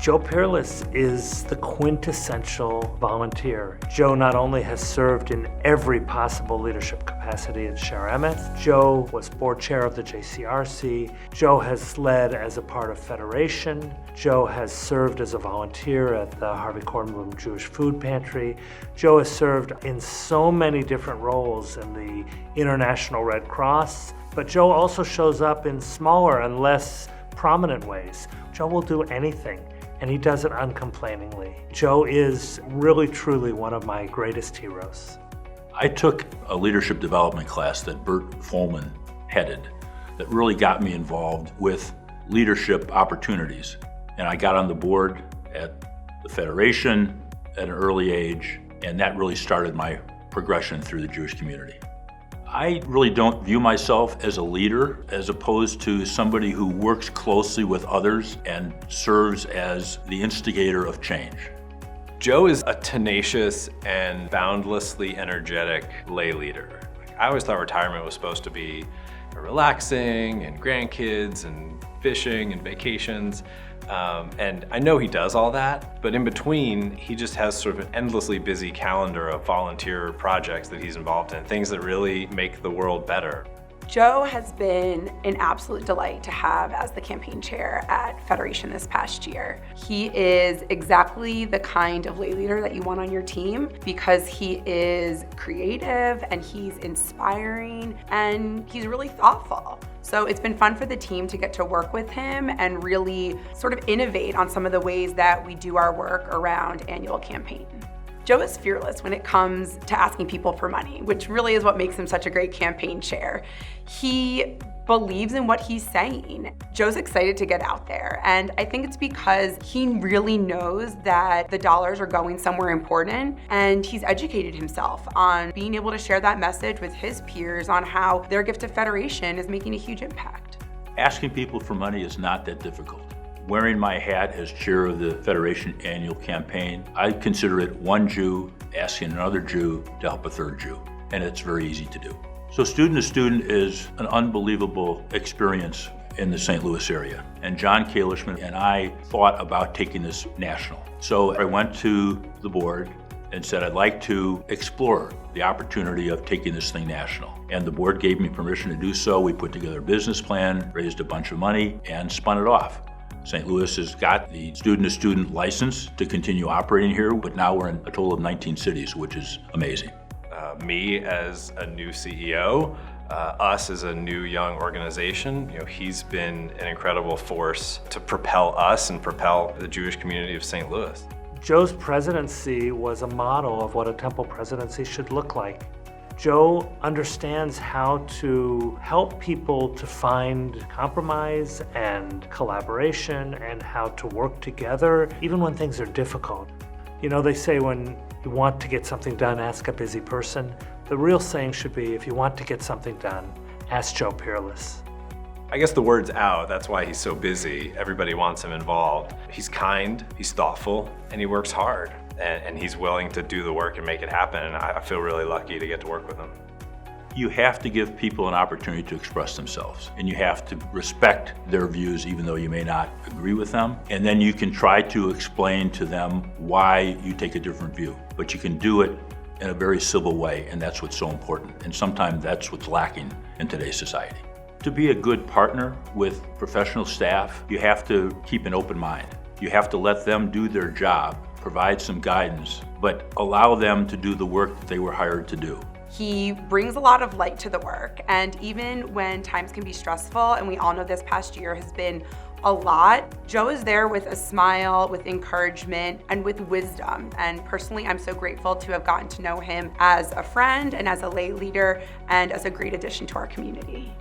Joe Pereles is the quintessential volunteer. Joe not only has served in every possible leadership capacity at Sharemet, Joe was board chair of the JCRC, Joe has led as a part of Federation, Joe has served as a volunteer at the Harvey Kornblum Jewish Food Pantry, Joe has served in so many different roles in the International Red Cross, but Joe also shows up in smaller and less prominent ways. Joe will do anything, and he does it uncomplainingly. Joe is really, truly one of my greatest heroes. I took a leadership development class that Bert Folman headed that really got me involved with leadership opportunities. And I got on the board at the Federation at an early age, and that really started my progression through the Jewish community. I really don't view myself as a leader as opposed to somebody who works closely with others and serves as the instigator of change. Joe is a tenacious and boundlessly energetic lay leader. I always thought retirement was supposed to be relaxing and grandkids and fishing and vacations. And I know he does all that, but in between, he just has sort of an endlessly busy calendar of volunteer projects that he's involved in, things that really make the world better. Joe has been an absolute delight to have as the campaign chair at Federation this past year. He is exactly the kind of lay leader that you want on your team because he is creative and he's inspiring and he's really thoughtful. So it's been fun for the team to get to work with him and really sort of innovate on some of the ways that we do our work around annual campaign. Joe is fearless when it comes to asking people for money, which really is what makes him such a great campaign chair. He believes in what he's saying. Joe's excited to get out there, and I think it's because he really knows that the dollars are going somewhere important, and he's educated himself on being able to share that message with his peers on how their gift to Federation is making a huge impact. Asking people for money is not that difficult. Wearing my hat as chair of the Federation annual campaign, I consider it one Jew asking another Jew to help a third Jew, and it's very easy to do. So Student to Student is an unbelievable experience in the St. Louis area, and John Kalishman and I thought about taking this national. So I went to the board and said I'd like to explore the opportunity of taking this thing national. And the board gave me permission to do so. We put together a business plan, raised a bunch of money, and spun it off. St. Louis has got the student-to-student license to continue operating here, but now we're in a total of 19 cities, which is amazing. Me as a new CEO, us as a new young organization, he's been an incredible force to propel us and propel the Jewish community of St. Louis. Joe's presidency was a model of what a temple presidency should look like. Joe understands how to help people to find compromise and collaboration and how to work together, even when things are difficult. They say when you want to get something done, ask a busy person. The real saying should be, if you want to get something done, ask Joe Pereles. I guess the word's out, that's why he's so busy. Everybody wants him involved. He's kind, he's thoughtful, and he works hard. And he's willing to do the work and make it happen, and I feel really lucky to get to work with him. You have to give people an opportunity to express themselves, and you have to respect their views even though you may not agree with them, and then you can try to explain to them why you take a different view. But you can do it in a very civil way, and that's what's so important, and sometimes that's what's lacking in today's society. To be a good partner with professional staff, you have to keep an open mind. You have to let them do their job, provide some guidance, but allow them to do the work that they were hired to do. He brings a lot of light to the work, and even when times can be stressful, and we all know this past year has been a lot, Joe is there with a smile, with encouragement, and with wisdom. And personally, I'm so grateful to have gotten to know him as a friend and as a lay leader and as a great addition to our community.